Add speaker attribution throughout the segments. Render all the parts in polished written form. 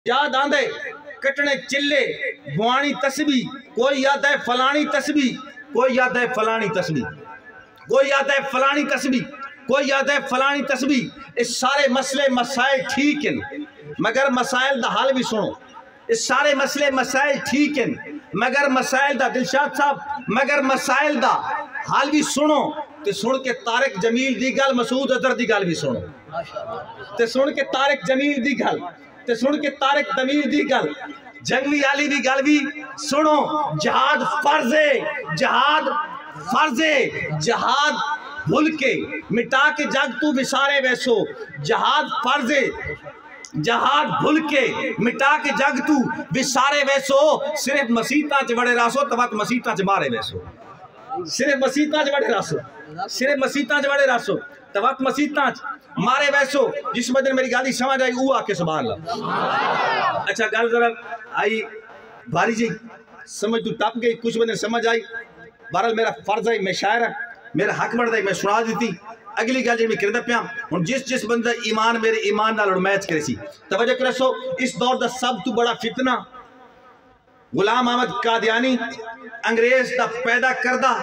Speaker 1: یاد آندے کٹنے چلے بوانی تسبیح، کوئی یاد ہے فلانی تسبیح، کوئی یاد ہے فلانی تسبیح، کوئی یاد ہے فلانی تسبیح، کوئی یاد ہے فلانی تسبیح۔ اس سارے مسئلے مسائل ٹھیک ہیں مگر مسائل دا حال بھی سنو۔ اس سارے مسئلے مسائل ٹھیک ہیں مگر مسائل دا دلشاد صاحب مگر مسائل دا حال بھی سنو۔ تے سن کے طارق جمیل دی گل مسعود اظہر دی گل بھی سنو، تے سن کے طارق جمیل دی گل، تے سن کے طارق جمیل دی گل، جنگوی علی دی گل بھی سنو۔ جہاد فرض ہے، جہاد فرض ہے، جہاد بھول کے مٹا کے جگ تو وسارے ویسو، جہاد فرض ہے، جہاد بھول کے مٹا کے جگ تو وسارے ویسو، صرف مسیطہ چ بڑے راسو تبت مسیطہ چ مارے ویسو، صرف مسیطہ چ بڑے راسو، صرف مسیطہ چ بڑے راسو تبت مسیطہ چ مارے ویسو۔ جس بدن میری گالی سمجھ آئی وہ آکے سبحان اللہ۔ اچھا گل ذرا آئی بھاری جی سمجھ تو ٹپ گئی، کچھ بدن سمجھ آئی، بہرحال میرا فرض ہے، میں شاعر ہے، میرا حق بڑھ ہے، میں سنا دیتی۔ اگلی گل جی میں کردہ پیا ہوں جس بندہ ایمان میرے ایمان نال میچ کرے سی توجہ کرے سو۔ اس دور دا سب تو بڑا فتنہ غلام احمد قادیانی انگریز دا پیدا کردہ،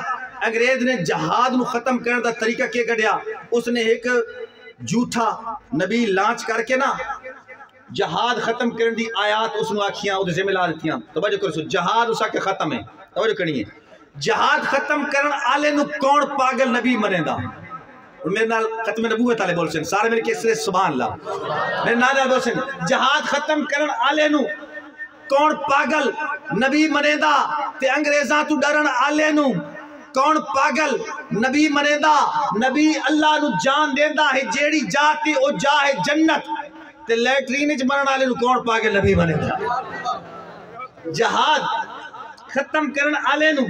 Speaker 1: انگریز نے جہاد نو ختم کرنے دا طریقہ کیا کڑیا، اس نے ایک جھوٹا نبی لانچ کر کے نا جہاد ختم کرنے دی آیات اس نو آکھیاں ادھے ذمہ لا دیتیاں۔ توجہ کرے سو جہاد اسا کے ختم ہے، توجہ کرنی ہے۔ جہاد ختم کرن آلے نو کون پاگل نبی مرے دا؟ اور میرے نال ختم نبوت آلے بول سن سارے میرے کس سے سبحان اللہ، میرے نال بول سن جہاد ختم کرن آلے نو کون پاگل نبی مرے دا، تے انگریزاں تو ڈرن آلے نو کون پاگل نبی مرے دا۔ نبی اللہ نو جان دے دا ہے جیڑی جاتی او جا ہے جنت، تے لیٹرین چ مرن آلے نو کون پاگل نبی مرے دا۔ جہاد ختم کرن آلے نو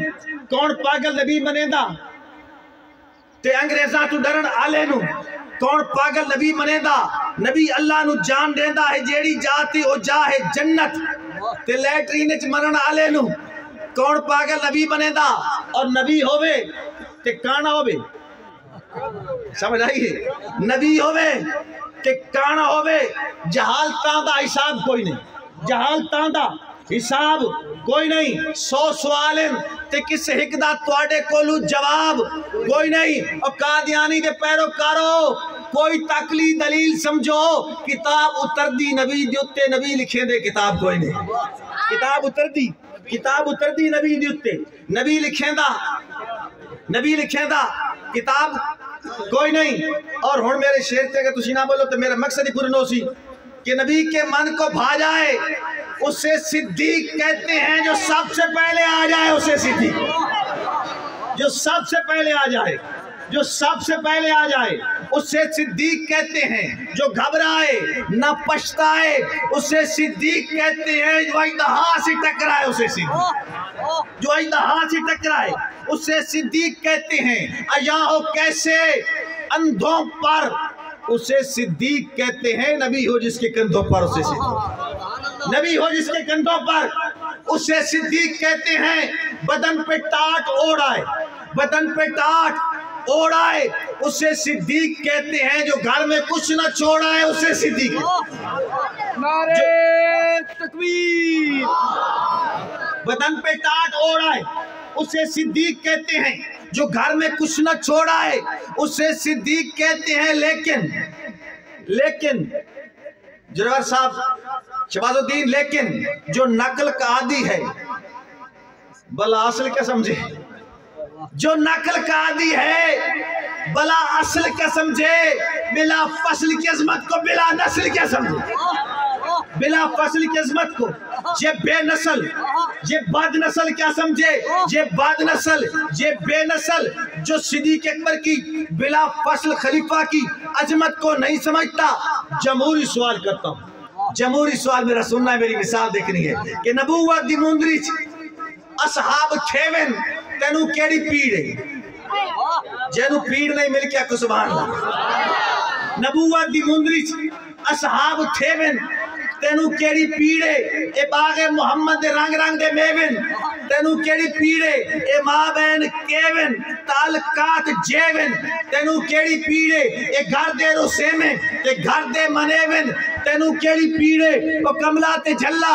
Speaker 1: کون پاگل نبی منے دا، تے انگریزاں تو ڈرن آلے نو کون پاگل نبی منے دا۔ نبی اللہ نو جان دے دا ہے جیڑی جاتی او جا ہے جنت، تے لیٹرین چ مرن آلے نو کون پاگل نبی بنے دا۔ اور نبی ہوئے تے کانا ہوئے، سمجھ آئیے، نبی ہوئے تے کانا ہوئے، جہالتاں دا حساب کوئی نہیں، جہالتاں دا حساب کوئی نہیں۔ 100 سوالیں تے کس حکدہ توڑے کولو جواب کوئی نہیں۔ اور قادیانی دے پیروکارو کوئی تقلی دلیل سمجھو، کتاب اتر دی نبی دیوتے نبی لکھیں دے کتاب کوئی نہیں، کتاب اتر دی نبی دیوتے نبی لکھیں دا، نبی لکھیں دا کتاب کوئی نہیں۔ اور ہون میرے شعر تے اگر تسی نہ بولو تو میرا مقصد ہی پورا نو سی کہ نبی کے من کو بھا جائے اسے صدیق کہتے ہیں، جو سب سے پہلے آ جائے اسے صدیق، جو سب سے پہلے آ جائے، جو سب سے پہلے آ جائے اسے صدیق کہتے ہیں، جو گھبرائے نہ پچھتائے اسے صدیق کہتے ہیں، جو اجتہاد سے ٹکرائے اسے صدیق، جو اجتہاد سے ٹکرائے اسے صدیق کہتے ہیں۔ عیاں ہو کیسے اندھوں پر اسے صدیق کہتے ہیں، نبی ہو جس کے کندھوں پر اسے صدیق، نبی ہو جس کے کندھوں پر اسے صدیق کہتے ہیں۔ بدن پہ ٹاٹ اوڑائے، بدن پہ ٹاٹ اوڑائے اسے صدیق کہتے ہیں، جو گھر میں کچھ نہ چھوڑائے اسے صدیق کہتے ہیں۔
Speaker 2: نعرہ تکبیر!
Speaker 1: بدن پہ ٹاٹ اوڑائے اسے صدیق کہتے ہیں، جو گھر میں کچھ نہ چھوڑا ہے اسے صدیق کہتے ہیں۔ لیکن جنور صاحب شہباز الدین، لیکن جو نقل کا عادی ہے بلا اصل کیا سمجھے، جو نقل کا عادی ہے بلا اصل کیا سمجھے، بلا فصل کی عظمت کو بلا نسل کیا سمجھے، بلا فصل کی عظمت کو یہ بے نسل، یہ بد نسل کیا سمجھے، یہ بد نسل، یہ بے نسل جو صدیق اکبر کی بلا فصل خلیفہ کی عظمت کو نہیں سمجھتا۔ جمہوری سوال کرتا ہوں، جمہوری سوال میرا سننا ہے، میری مثال دیکھنی ہے کہ نبوت دی مندری اصحاب کھیون تینو کیڑی پیڑ ہے، جینو پیڑ نہیں مل کے آکو سبحان اللہ۔ نبوت دی مندری اصحاب کھیون تینو کیڑی پیڑے، اے باغ محمد دے رنگ رنگ دے میون تینو کیڑی پیڑے، اے ماں بین کیون تعلقات جیون تینو کیڑی پیڑے، اے گھر دے رسے میں تے گھر دے منیون تینوں کیڑی پیڑے او کملا تے جھلا